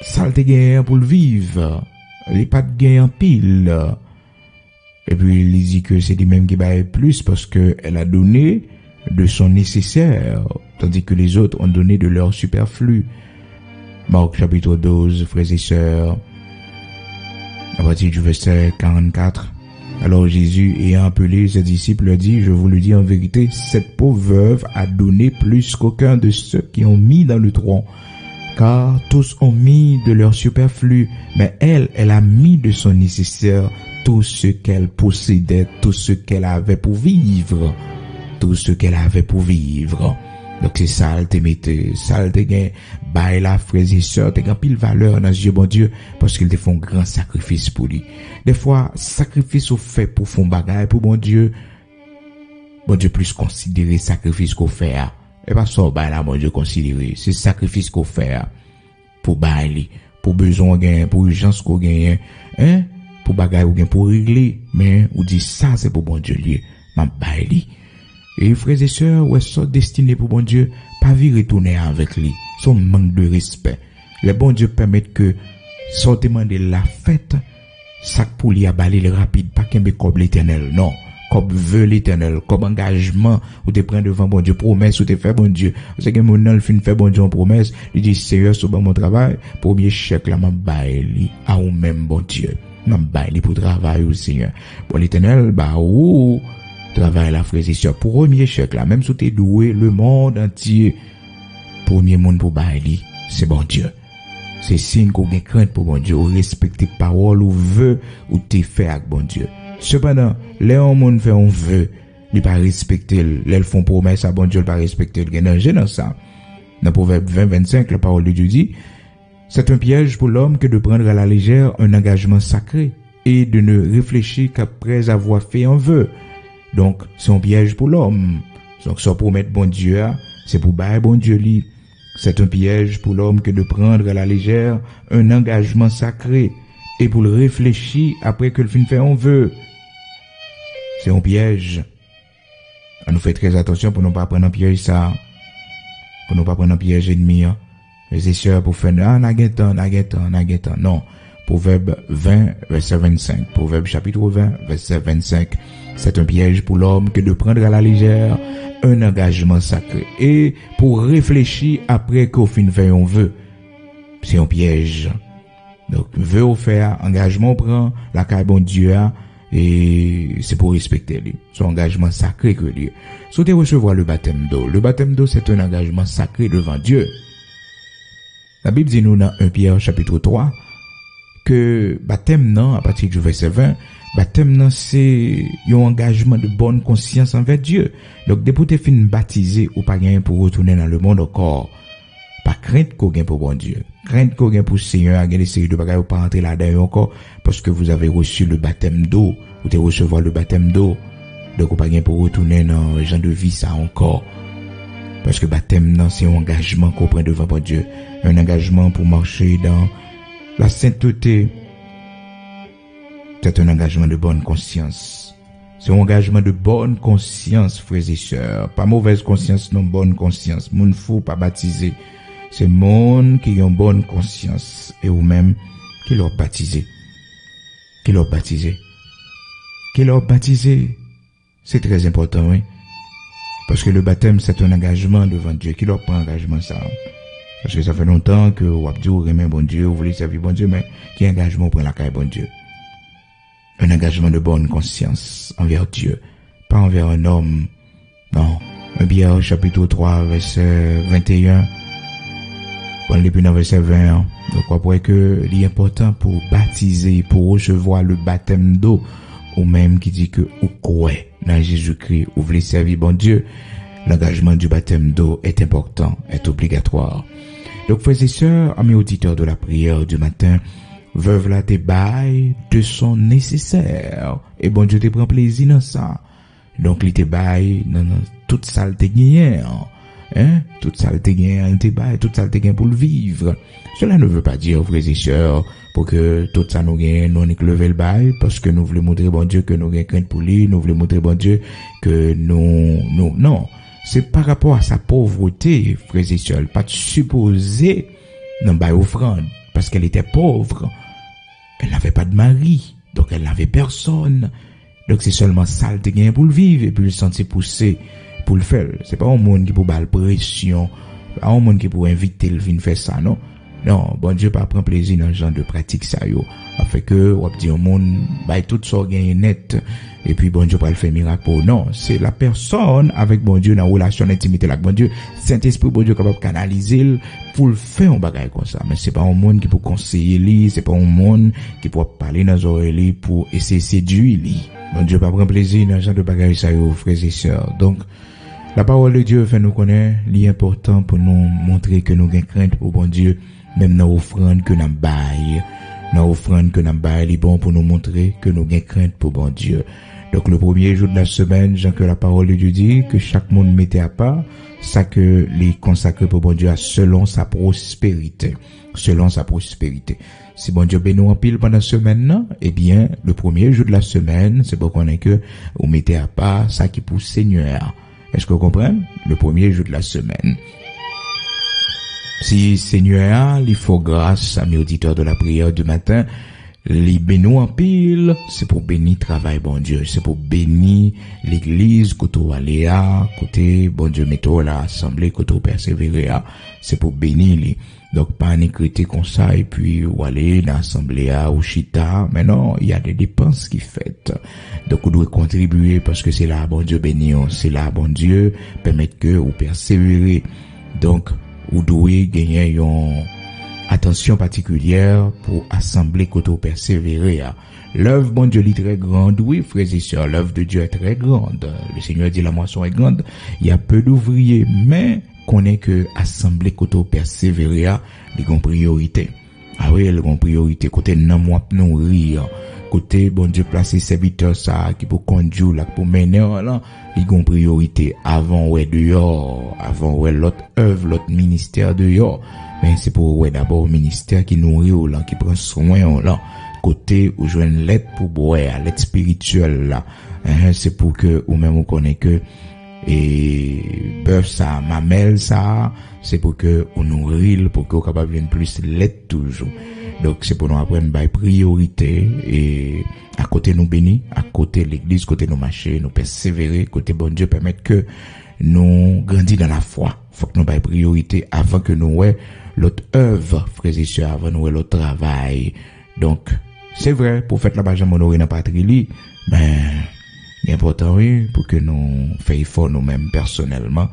ça elle était gagnée pour le vivre, elle n'est pas gagnée en pile. Et puis il dit que c'est lui-même qui baille plus parce que elle a donné de son nécessaire, tandis que les autres ont donné de leur superflu. Marc chapitre 12, frères et sœurs, à partir du verset 44. Alors Jésus, ayant appelé ses disciples, leur dit, je vous le dis en vérité, cette pauvre veuve a donné plus qu'aucun de ceux qui ont mis dans le tronc, car tous ont mis de leur superflu, mais elle a mis de son nécessaire tout ce qu'elle possédait, tout ce qu'elle avait pour vivre. Tout ce qu'elle avait pour vivre. Donc c'est ça, elle te mette, ça, elle te gagne, bah, la frères et sœurs, te gagne pile valeur dans Dieu, bon Dieu, parce qu'ils te font grand sacrifice pour lui. Des fois, sacrifice au fait pour fond bagaille, pour bon Dieu plus considérer sacrifice qu'on fait, et pas ça, bah, là, bon Dieu considérer, c'est sacrifice qu'on fait, pour bailler, pour besoin gain, pour urgence qu'on gagne, pour bagaille ou gain, pour régler, mais, ou dit ça, c'est pour bon Dieu lié, ma bailler. Et frères et sœurs, ouais, sont destinés pour bon Dieu, pas vivre retourner avec lui. Son manque de respect. Le bon Dieu permet que, son demander la fête, ça pour lui a balé le rapide, pas qu'un comme l'Éternel, non. Comme veut l'Éternel, comme engagement, ou te prends devant bon Dieu, promesse, ou te fait bon Dieu. C'est que mon nom, fin fait bon Dieu en promesse, il dit, Seigneur, sur mon travail, premier chèque, là, m'a baillé, à ou même bon Dieu. n'a bail pour travail au Seigneur. Bon, l'Éternel, bah, ou, travail la frères et sœurs. Premier chèque là, même si t'es doué, le monde entier, premier monde pour bail, c'est bon Dieu. C'est signe qu'on a crainte pour bon Dieu, ou respecter parole, ou vœu, ou t'es fait avec bon Dieu. Cependant, les hommes fait un vœu, ils pas respecter, les font promesse à bon Dieu, ils pas respecter, il y a un danger dans ça. Dans Proverbe 20-25, la parole de Dieu dit, c'est un piège pour l'homme que de prendre à la légère un engagement sacré et de ne réfléchir qu'après avoir fait un vœu. Donc, c'est un piège pour l'homme. Donc, ça promettre bon Dieu, c'est pour bailler bon Dieu lui. C'est un piège pour l'homme que de prendre à la légère un engagement sacré et pour le réfléchir après que le fin fait un vœu. C'est un piège. On nous fait très attention pour ne pas prendre un piège ça. Pour ne pas prendre un piège ennemi. Les essieurs pour faire, naguetan. Non. Proverbe 20, verset 25. Proverbe chapitre 20, verset 25. C'est un piège pour l'homme que de prendre à la légère un engagement sacré. Et pour réfléchir après qu'au fin fait on veut. C'est un piège. Donc, veut au faire, engagement on prend, la caille bon Dieu a, et c'est pour respecter lui. Son engagement sacré que lui. Souhaitez recevoir le baptême d'eau. Le baptême d'eau, c'est un engagement sacré devant Dieu. La Bible dit nous dans 1 Pierre chapitre 3 que baptême non, à partir du verset 20, baptême non c'est un engagement de bonne conscience envers Dieu. Donc depuis que tu fin baptisé ou pas gain pour retourner dans le monde encore, pas crainte qu'on gagne pour bon Dieu. Crainte qu'on gagne pour Seigneur, à des séries de bagages ou pas rentrer là-dedans encore parce que vous avez reçu le baptême d'eau, ou tu recevoir le baptême d'eau. Donc ou pas gain pour retourner dans le genre de vie ça encore. Parce que baptême non c'est un engagement qu'on prend devant bon Dieu, un engagement pour marcher dans la sainteté. C'est un engagement de bonne conscience. C'est un engagement de bonne conscience, frères et sœurs. Pas mauvaise conscience, non bonne conscience. Moun fou pas baptisé. C'est moun qui ont bonne conscience et ou même qui l'ont baptisé. Qui l'ont baptisé. Qui l'ont baptisé. C'est très important, oui. Parce que le baptême, c'est un engagement devant Dieu. Qui leur prend engagement ça? Parce que ça fait longtemps que vous avez dit, vous aimez bon Dieu, vous voulez servir bon Dieu, mais qui engagement pour la caille bon Dieu? Un engagement de bonne conscience envers Dieu, pas envers un homme. Non. 1 Pierre chapitre 3, verset 21. On lit plus dans verset 20. Donc, après que l'important pour baptiser, pour recevoir le baptême d'eau, ou même qui dit que ou croyez dans Jésus-Christ, ou voulez servir bon Dieu, l'engagement du baptême d'eau est important, est obligatoire. Donc, frères et sœurs, amis auditeurs de la prière du matin, veuve la te bail de son nécessaire. Et bon Dieu te prend plaisir dans ça. Donc, il te bail dans toute salle te gagne, toute salle te gagne, te bail, toute salle te gagne pour le vivre. Cela ne veut pas dire, frères et sœurs, pour que tout ça nous gagne, nous n'y lever le bail, parce que nous voulons montrer bon Dieu que nous gagne crainte pour lui, nous voulons montrer bon Dieu que non. C'est par rapport à sa pauvreté, frères et sœurs, pas de supposer non bail offrande, parce qu'elle était pauvre. Elle n'avait pas de mari, donc elle n'avait personne. Donc c'est seulement ça le gain pour le vivre et puis le sentir pousser pour le faire. C'est pas un monde qui peut battre pression, pas un monde qui peut inviter le vin faire ça, non. Non, bon Dieu pas prendre plaisir dans ce genre de pratique ça yo. Afin que on dit au monde bail tout ça gain net et puis bon Dieu pas le faire miracle pour non, c'est la personne avec bon Dieu dans relation d'intimité avec bon Dieu, Saint-Esprit bon Dieu capable canaliser pour le faire un bagage comme ça, mais c'est pas un monde qui peut conseiller lui, c'est pas un monde qui peut parler dans oreilles pour essayer séduire lui. Bon Dieu pas prendre plaisir dans ce genre de bagage ça yo, frères et sœurs. Donc la parole de Dieu fait nous connaître l'important pour nous montrer que nous gain crainte pour bon Dieu. Même dans l'offrande que nous baille, il est bon pour nous montrer que nous gagnons crainte pour bon Dieu. Donc le premier jour de la semaine, Jean que la parole de Dieu dit, que chaque monde mettait à part, ça que les consacrés pour bon Dieu selon sa prospérité. Selon sa prospérité. Si bon Dieu bénit en pile pendant la semaine, eh bien, le premier jour de la semaine, c'est pour qu'on ait que, vous mettez à part ça qui pour Seigneur. Est-ce que vous comprenez? Le premier jour de la semaine. Si Seigneur, il faut grâce à mes auditeurs de la prière du matin, les bénis en pile, c'est pour bénir travail bon Dieu, c'est pour bénir l'église, côté Aléa, côté bon Dieu métro la assemblée, côté persévérer, c'est pour bénir les. Donc, pas en écriter comme ça, et puis, ou aller dans l'assemblée ou chita. Mais non, il y a des dépenses qui faites. Donc, vous devez contribuer parce que c'est là, bon Dieu béni, c'est là, bon Dieu, permettre que vous persévérez. Donc, vous devez gagner une attention particulière pour assembler que vous persévérez. L'œuvre, bon Dieu, est très grande. Oui, frères et sœurs, l'œuvre de Dieu est très grande. Le Seigneur dit la moisson est grande. Il y a peu d'ouvriers, mais qu'on est que assembler côté persévérer, les gon priorité. Ah oui, les gon priorité côté non moi nourrir. Côté bon Dieu placer serviteur ça qui pour conduire là pour mener là, les gon priorité avant ouais dehors, avant ouais l'autre œuvre, l'autre ministère dehors. Mais c'est pour ouais d'abord ministère qui nourrit là, qui prend soin là. Côté où je une l'aide pour boire, l'aide spirituelle là. C'est pour que ou même on connaît que et bœuf ça, mamelle ça, c'est pour que on nourrit, pour qu'on capable de plus l'aide toujours. Donc c'est pour nous apprendre by priorité et à côté nous bénir, à côté l'église, côté nous marcher, nous persévérer, côté bon Dieu permettre que nous grandir dans la foi. Faut que nous by priorité avant que nous ouais l'autre œuvre, frères et sœurs, avant nous ouais l'autre travail. Donc c'est vrai pour faire la bâche honoré dans patrie, mais important oui pour que nous fassions effort nous-mêmes personnellement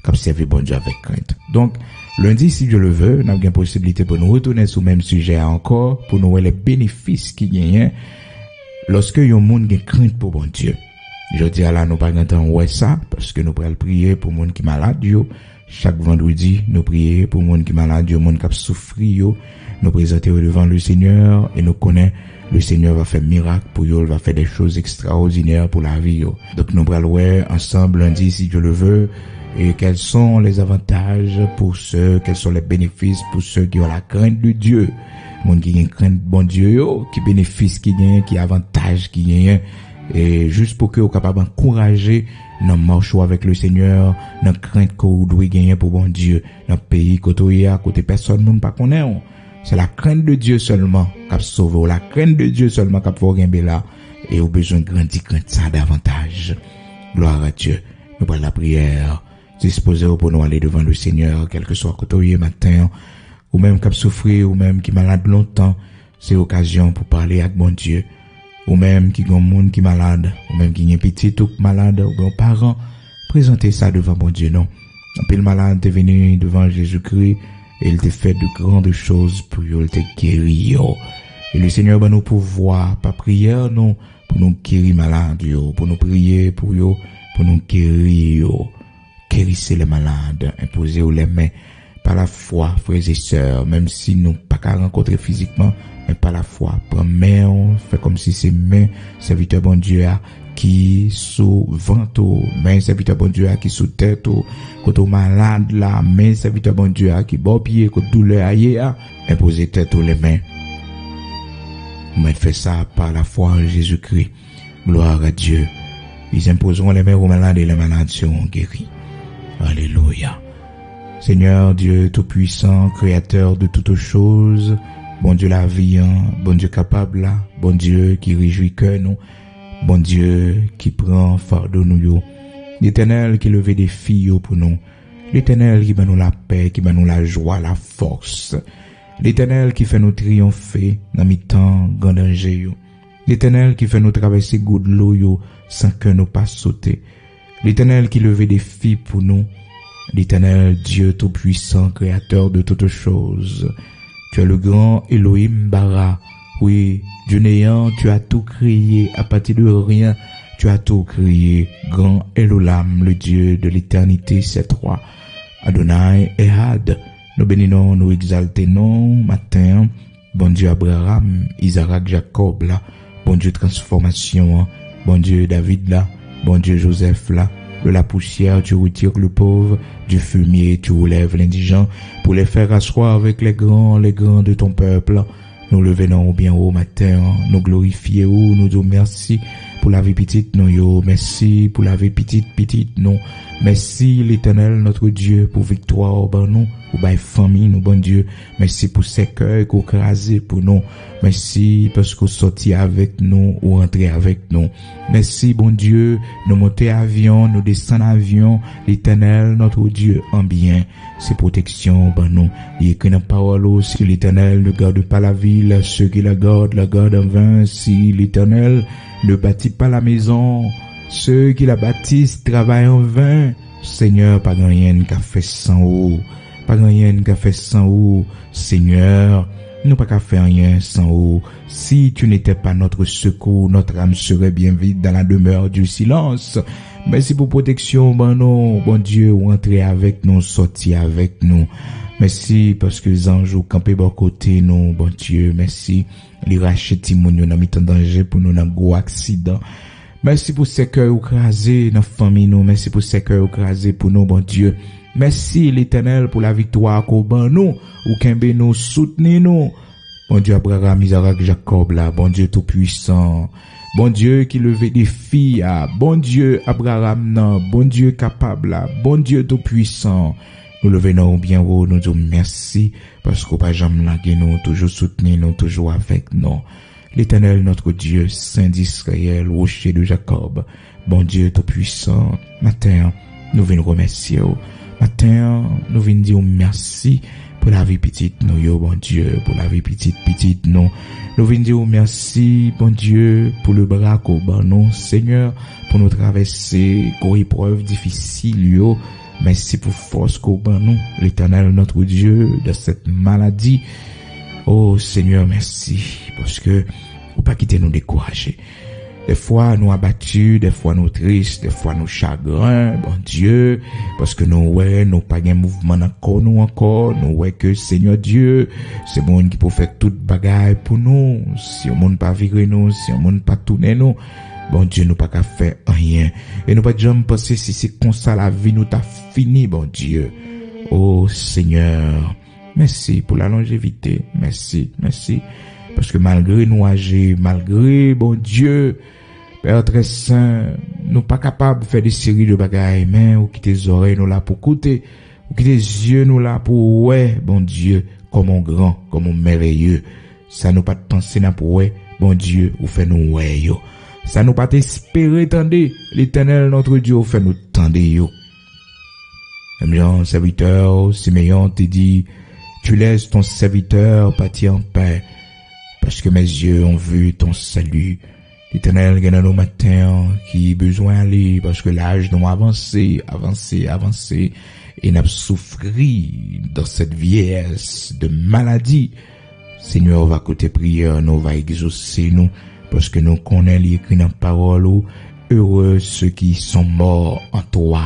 comme servir bon Dieu avec crainte. Donc lundi si Dieu le veut, nous avons une possibilité pour nous retourner sur le même sujet encore pour nous voir les bénéfices qui gagnent lorsque y a un monde qui crainte pour bon Dieu. Je dis là nous pas entendre ouais ça parce que nous prenons prier pour monde qui malade yo. Chaque vendredi nous prier pour monde qui malade yo, monde qui souffrir yo, nous présenter devant le Seigneur et nous connaît le Seigneur va faire miracle pour eux, il va faire des choses extraordinaires pour la vie. Donc nous allons ensemble lundi si Dieu le veut et quels sont les avantages pour ceux, quels sont les bénéfices pour ceux qui ont la crainte de Dieu. Monde qui ont crainte bon Dieu, qui bénéfice qui gagne, qui avantage qui gagne et juste pour que vous capable d'encourager dans marche avec le Seigneur, dans crainte que vous devez gagner pour bon Dieu, dans pays côté personne nous pas connaît. C'est la crainte de Dieu seulement qui a sauvé, la crainte de Dieu seulement qui a fait gagner là et au besoin de grandir crainte ça davantage. Gloire à Dieu. Nous prenons la prière. Disposez pour nous aller devant le Seigneur, quel que soit côté matin, ou même qui a souffert, ou même qui est malade longtemps, c'est occasion pour parler avec bon Dieu. Ou même qui a un monde qui est malade, ou même qui est petit ou malade, ou bien parents, présentez ça devant bon Dieu, non. Un peu le malade est venu devant Jésus-Christ, et il t'a fait de grandes choses pour il te guérir. Et le Seigneur va nous pouvoir, pas prière, non, pour nous guérir malade, pour nous prier pour eux, pour nous guérir. Guérissez les malades, imposez les mains par la foi, frères et sœurs, même si nous pas qu'à rencontrer physiquement, mais par la foi. Prends main, fait comme si c'est main, serviteur bon Dieu qui sous ventre, main serviteur bon Dieu qui sous tête, côté malade là, main serviteur bon Dieu qui bon pied, côté douleur aïe, imposez tête les mains. Mais fait ça par la foi en Jésus-Christ. Gloire à Dieu. Ils imposeront les mains aux malades et les malades seront guéris. Alléluia. Seigneur Dieu Tout-Puissant, Créateur de toutes choses, bon Dieu la vie, bon Dieu capable là, bon Dieu qui réjouit que nous, bon Dieu qui prend fardeau nous, l'Éternel qui levait des filles pour nous, l'Éternel qui va nous la paix, qui va nous la joie, la force, l'Éternel qui fait nous triompher dans mi-temps grand danger, l'Éternel qui fait nous traverser good l'eau sans que nous pas sauter, l'Éternel qui levait des filles pour nous, l'Éternel Dieu Tout-Puissant, Créateur de toutes choses. Tu es le grand Elohim Bara. Oui, Dieu néant, tu as tout créé à partir de rien. Tu as tout créé. Grand Elolam, le Dieu de l'éternité, c'est toi. Adonai Ehad. Nous bénissons, nous exaltons matin. Bon Dieu Abraham, Isaac, Jacob là. Bon Dieu transformation. Bon Dieu David là. Bon Dieu Joseph là. De la poussière, tu retires le pauvre, du fumier, tu relèves l'indigent, pour les faire asseoir avec les grands de ton peuple. Nous le venons bien haut matin, nous glorifions, nous disons merci pour la vie petite, nous yo, merci pour la vie petite, nous, Merci l'Éternel, notre Dieu, pour victoire, ben nous, ou by famille, nous, bon Dieu. Merci pour ces cœurs qu'on crasé pour nous. Merci parce qu'on sorti avec nous ou rentré avec nous. Merci, bon Dieu, nous monter avion, nous descendre avion, l'Éternel, notre Dieu, en bien. Ses protections, ben nous. Il écrit dans la parole aussi, l'Éternel ne garde pas la ville, ceux qui la gardent en vain. Si l'Éternel ne bâtit pas la maison, ceux qui la bâtissent travaillent en vain. Seigneur, pas grand rien qu'a fait sans eau. Pas grand rien qu'a fait sans eau. Seigneur, nous pas qu'à faire rien sans eau. Si tu n'étais pas notre secours, notre âme serait bien vide dans la demeure du silence. Merci pour protection, ben non, bon Dieu, entrez avec nous, sorti avec nous. Merci parce que les anges ont campé bon côté nous, bon Dieu, merci. Les rachets Timoun, nous mis en danger pour nous dans un gros accident. Merci pour ces cœurs écrasés dans la famille nous. Merci pour ces cœurs écrasés pour nous, bon Dieu. Merci l'Éternel pour la victoire qu'on ban nous, ou qu'un nous soutenez nous. Bon Dieu Abraham, Isaac, Jacob là, bon Dieu tout puissant. Bon Dieu qui levait des filles, bon Dieu Abraham non, bon Dieu capable là, bon Dieu tout puissant. Nous levons bien haut, nous disons merci parce qu'on pas jamais laguer nous, toujours soutenir nous, toujours avec nous. L'Éternel, notre Dieu, Saint d'Israël, rocher de Jacob, bon Dieu tout-puissant, matin, nous venons remercier. Matin, nous venons dire merci pour la vie petite, nous, bon Dieu, pour la vie petite, nous. Nous venons dire merci, bon Dieu, pour le bras qu'on bat nous, Seigneur, pour nous traverser, pour épreuves difficiles, merci pour force qu'on bat nous, l'Éternel, notre Dieu, de cette maladie. Oh Seigneur, merci, parce que ou pas quitter nous décourager. Des fois nous abattus, des fois nous tristes, des fois nous chagrins, bon Dieu, parce que nous pas un mouvement encore, nous que Seigneur Dieu, c'est monde qui peut faire toute bagaille pour nous. Si on monde pas virer nous, si on monde pas tourner nous, bon Dieu, nous pas qu'à faire rien. Et nous pas jamais penser si c'est comme ça la vie nous t'a fini, bon Dieu. Oh Seigneur, merci pour la longévité. Merci. Parce que malgré nous âgés, malgré, bon Dieu, Père très saint, nous pas capables de faire des séries de bagailles, mais ou qui tes oreilles nous là pour écouter, ou qui tes yeux nous là pour ouais, bon Dieu, comme on grand, comme on merveilleux. Ça nous pas de penser n'a pour ouais, bon Dieu, ou fait nous ouais yo. Ça nous pas t'espérer, tendez, l'Éternel notre Dieu, ou fait nous tendez yo. Bien, serviteur, Siméon te dit, tu laisses ton serviteur partir en paix, parce que mes yeux ont vu ton salut. L'Éternel, gagne nos matins, qui besoin d'aller, parce que l'âge nous avancer, et n'a souffri dans cette vieillesse de maladie. Seigneur, va côté prière, nous va exaucer nous, parce que nous connaissons l'écrit dans la parole, heureux ceux qui sont morts en toi.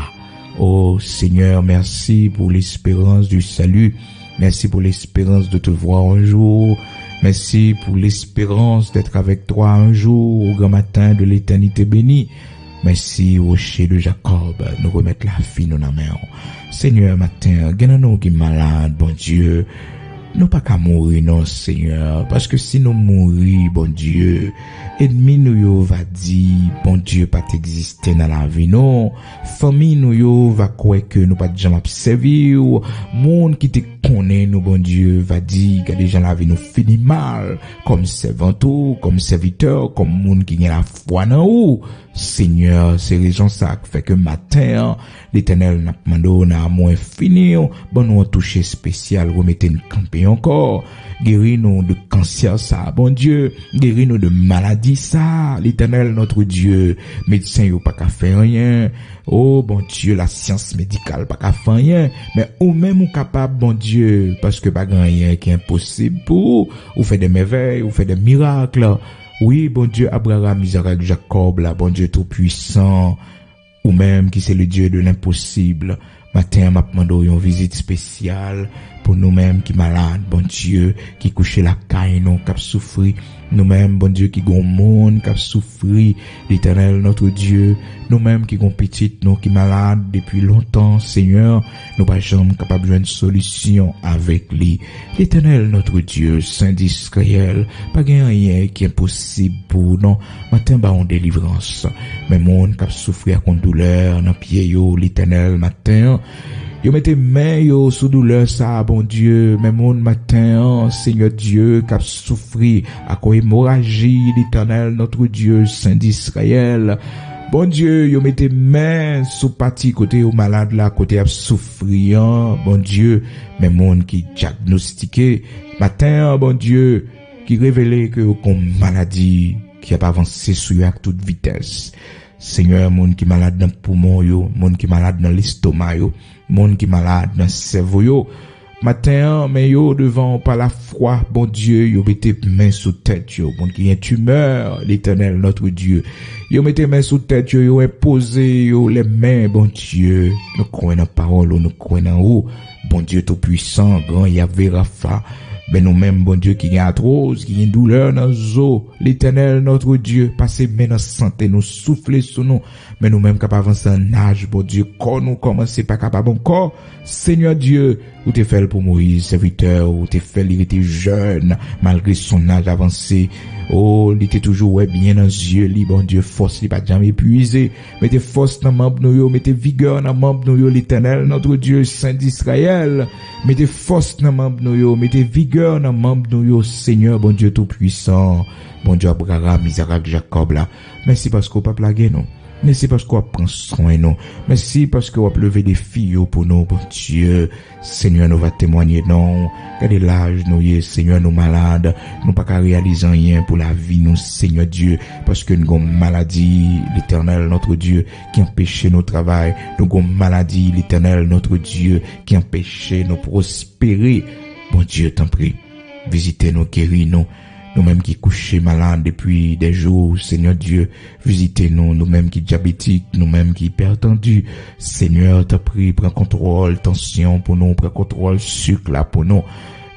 Oh Seigneur, merci pour l'espérance du salut. Merci pour l'espérance de te voir un jour. Merci pour l'espérance d'être avec toi un jour au grand matin de l'éternité bénie. Merci, rocher de Jacob, nous remettre la vie dans la main. Seigneur, matin, gagnons-nous qui malade, bon Dieu. Nous pas qu'à mourir, non, Seigneur. Parce que si nous mourir, bon Dieu, ennemi nous yo va dire, bon Dieu, pas t'exister dans la vie, non. Famille nous yo va croire que nous pas jamais servir. Monde qui te connaît, nous, bon Dieu, va dire que des gens la vie nous finit mal. Comme servantou, comme serviteur, comme monde qui a la foi dans nous. Seigneur, c'est raison ça qui fait que matin, l'Éternel n'a pas demandé à moins fini, bon nous toucher spécial, remettez une campagne encore, guéris-nous de cancer ça, bon Dieu, guéris-nous de maladie ça, l'Éternel notre Dieu, médecin yo pas qu'à faire rien, oh bon Dieu, la science médicale pas qu'à faire rien, mais ou même ou capable, bon Dieu, parce que pas grand rien qui est impossible pour ou fait des merveilles, ou fait des miracles. Oui, bon Dieu, Abraham, Isaac, Jacob, là, bon Dieu tout puissant, ou même qui c'est le Dieu de l'impossible. Matin, m'a demandé une visite spéciale pour nous-mêmes qui malades, bon Dieu, qui couchait la caille, non, qui souffri. Nous-mêmes, bon Dieu, qui gon monde, qui a souffri, l'Éternel, notre Dieu. Nous-mêmes, qui gon petite, nous, qui malades depuis longtemps, Seigneur, nous pas jamais capables de une solution avec lui. L'Éternel, notre Dieu, Saint d'Israël, pas rien qui est impossible pour nous. Matin, bah, en délivrance. Mais monde, qui a souffri à contre douleur, dans pied, yo, l'Éternel, matin, yo mettez main yo sous douleur ça, bon Dieu, même mon matin, Seigneur Dieu, qui a souffri à cause hémorragie, l'Éternel, notre Dieu, Saint d'Israël. Bon Dieu, yo mettez main sous parti côté au malade là, côté à souffrant, bon Dieu, même monde qui diagnostiqué, matin, bon Dieu, qui révélait que comme maladie qui a pas avancé sur eux à toute vitesse. Seigneur, monde qui malade dans le poumon yo, monde qui malade dans l'estomac yo, monde qui malade dans le cerveau yo. Matin, mais yo devant par la foi, bon Dieu, yo mettez main sous tête yo, monde qui a une tumeur, l'Éternel notre Dieu. Yo mettez main sous tête yo, yo imposé yo les mains, bon Dieu. Nous croyons dans parole, nous croyons en haut. Bon Dieu tout puissant, grand Yahvé Rapha. Ben nous-mêmes, bon Dieu, qui a arthrose, qui a une douleur dans les os, l'Éternel, notre Dieu, passez main dans santé, nous soufflez sur nous, mais nous-mêmes capables d'avancer en âge, bon Dieu, quand nous commençons pas capable encore, Seigneur Dieu, ou t'es fait pour Moïse, serviteur, ou t'es fait, il était jeune, malgré son âge avancé, oh, il était toujours, ouais, bien dans les yeux, bon Dieu, force, il pas jamais épuisé, mettez force dans membre nous, mettez vigueur dans membre nous, l'Éternel, notre Dieu, Saint d'Israël, mettez force dans membre nous, mettez vigueur dans membre nous, Seigneur, bon Dieu tout puissant, bon Dieu Abraham, Isaac, Jacob là. Merci parce qu'on pas plaguer nous. Merci parce qu'on prend soin nous. Merci parce qu'on va lever des filles pour nous, bon Dieu. Seigneur, nous va témoigner non. Regardez l'âge nous, Seigneur, nous malades. Nous pas qu'à réaliser rien pour la vie, nous, Seigneur Dieu. Parce que nous avons maladie, l'Éternel, notre Dieu, qui empêche nos travail. Nous avons maladie, l'Éternel, notre Dieu, qui empêche nous prospérer. Bon Dieu, t'en prie. Visitez-nous, guéris-nous. Nous-mêmes qui couchons malades depuis des jours, Seigneur Dieu, visitez-nous, nous-mêmes qui diabétiques, nous-mêmes qui hypertendus. Seigneur, t'as pris, prends contrôle, tension pour nous, prends contrôle, sucre là pour nous.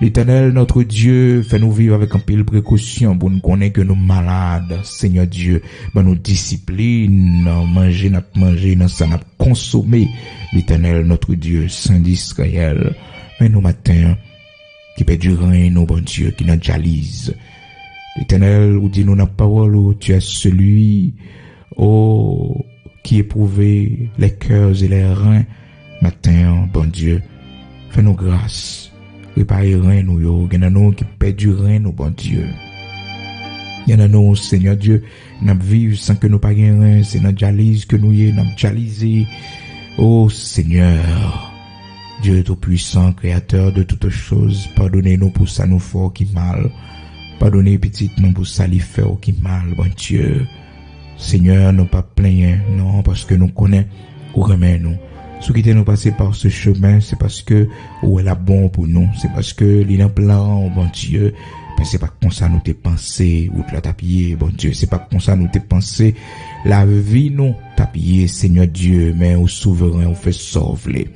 L'Éternel, notre Dieu, fais-nous vivre avec un pile précaution pour nous connaître que nous malades, Seigneur Dieu, ben nous discipline, manger, dans ça, n'a consommer. L'Éternel, notre Dieu, Saint d'Israël, mais nous matin, qui paie du rein, nous, bon Dieu, qui nous dialyse. L'Éternel, ou dit nous la parole, où tu es celui, oh, qui éprouvait les cœurs et les reins. Matin, bon Dieu, fais-nous grâce. Réparer rein, nous, yo. Il y en a nous qui paient du rein, nous, bon Dieu. Il y en a nous, Seigneur Dieu, nous vivons sans que nous pas gain rein. C'est notre dialyse que nous y nous dialysé. Oh, Seigneur. Dieu tout-puissant, créateur de toutes choses, pardonnez-nous pour ça nous fort qui mal. Pardonnez petit nous pour ça lui fait qui mal, bon Dieu. Seigneur, nous pas plaigner, non, parce que nous connaissons ou remet nous. Si qui nous passer par ce chemin, c'est parce que ou elle a bon pour nous, c'est parce que il est plan, bon Dieu. Mais c'est pas comme ça nous t'es pensé ou te la tapillé, bon Dieu, c'est pas comme ça nous t'es pensé. La vie nous tapillé, Seigneur Dieu, mais au souverain, on fait sauver.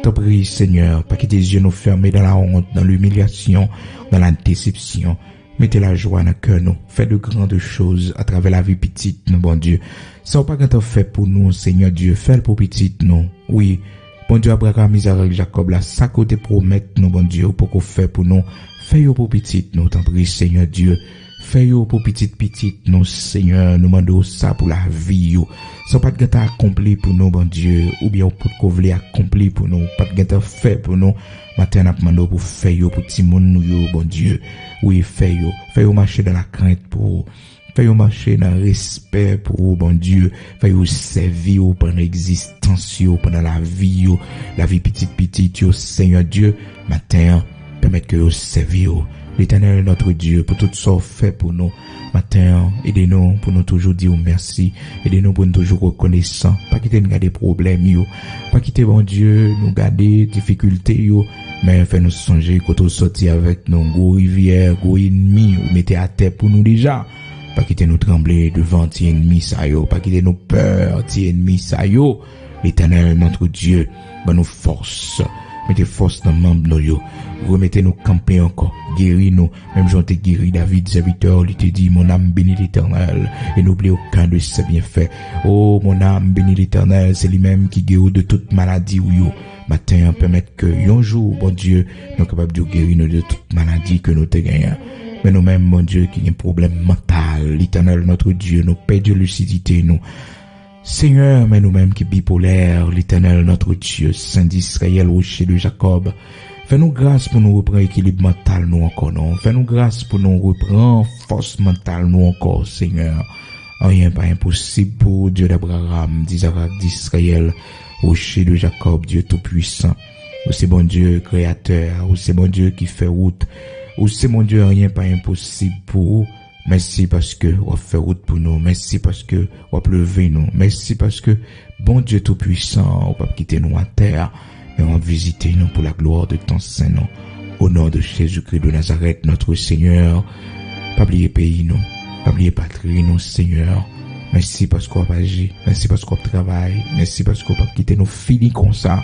T'en prie, Seigneur, pas que tes yeux nous fermés dans la honte, dans l'humiliation, dans la déception. Mettez la joie dans le cœur, nous. Faites de grandes choses à travers la vie petite, nous, bon Dieu. Ça pas quand on fait pour nous, Seigneur Dieu. Faites pour petite, nous. Oui. Bon Dieu, Abraham, Isaac, Jacob, là, ça côté promettre, nous, bon Dieu, pour qu'on fait pour nous. Faites pour petite, nous, t'en prie, Seigneur Dieu. Faites pour petite, nous, Seigneur, nous demandons ça pour la vie, yo. Ça pas de gâteau accompli pour nous, bon Dieu, ou bien pour qu'on voulait accompli pour nous, pas de gâteau fait pour nous. Matin, n'a demandé pour faire pour petit monde, nous, yo, bon Dieu. Oui, faites marcher dans la crainte pour, faites marcher dans le respect pour, bon Dieu. Faites servir pendant l'existence, pendant la vie, la vie petite, yo, Seigneur Dieu. Matin, permettre que vous servir. L'Éternel, notre Dieu, pour tout ça fait pour nous. Matin, aidez-nous pour nous toujours dire merci. Aidez-nous pour nous toujours reconnaissants. Pas quitter nous garder problèmes, yo. Pas quitter, bon Dieu, nous garder difficultés, yo. Mais fais nous songer quand on sortit avec nos gros rivières, gros ennemis, ou mettez à terre pour nous déjà. Pas quitter nous trembler devant tes ennemis, ça yo. Pas quitter nous peur, tes ennemis, ça yo. L'Éternel, notre Dieu, ben nous force. mettez force dans membres nous yo. Remettez-nous camper encore, guéris-nous, même j'en t'ai guéri David, serviteur, il te dit, mon âme bénit l'Éternel, et n'oublie aucun de ses bienfaits. Oh, mon âme bénit l'Éternel, c'est lui-même qui guérit de toute maladie ou yo. Matin, permettre que, un jour, bon Dieu, nous capables de guérir nous de toute maladie que nous te gagnons. Mais nous-mêmes, mon Dieu, qui a un problème mental, l'Éternel, notre Dieu, nous paie de lucidité, nous. Seigneur, mais nous-mêmes qui bipolaires, l'Éternel, notre Dieu, Saint d'Israël, rocher de Jacob, fais-nous grâce pour nous reprendre équilibre mental, nous encore, non. Fais-nous grâce pour nous reprendre force mentale, nous encore, Seigneur. Rien pas impossible pour Dieu d'Abraham, d'Isaac, d'Israël, rocher de Jacob, Dieu tout-puissant. Ou c'est bon Dieu créateur, ou c'est bon Dieu qui fait route, ou c'est mon Dieu, rien pas impossible pour vous. Merci parce que vous fait route pour nous. Merci parce que vous pleuvé nous. Merci parce que bon Dieu tout puissant, vous pas quitter nous à terre, mais on visiter nous pour la gloire de ton Saint-Nom. Au nom de Jésus-Christ de Nazareth, notre Seigneur. Pas oublier pays nous, pas oublier patrie nous, Seigneur. Merci parce qu'on va agir. Merci parce qu'on travaille. Merci parce qu'on va quitter nous finis comme ça.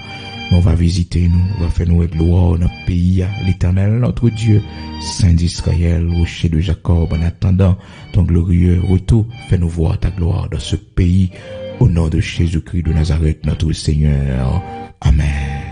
On va visiter nous, on va faire nous gloire dans notre pays, l'Éternel, notre Dieu, Saint d'Israël, rocher de Jacob, en attendant ton glorieux retour, fais-nous voir ta gloire dans ce pays, au nom de Jésus-Christ de Nazareth, notre Seigneur. Amen.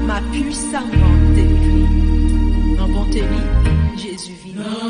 M'a puissamment délivré. En bonté, Jésus vit.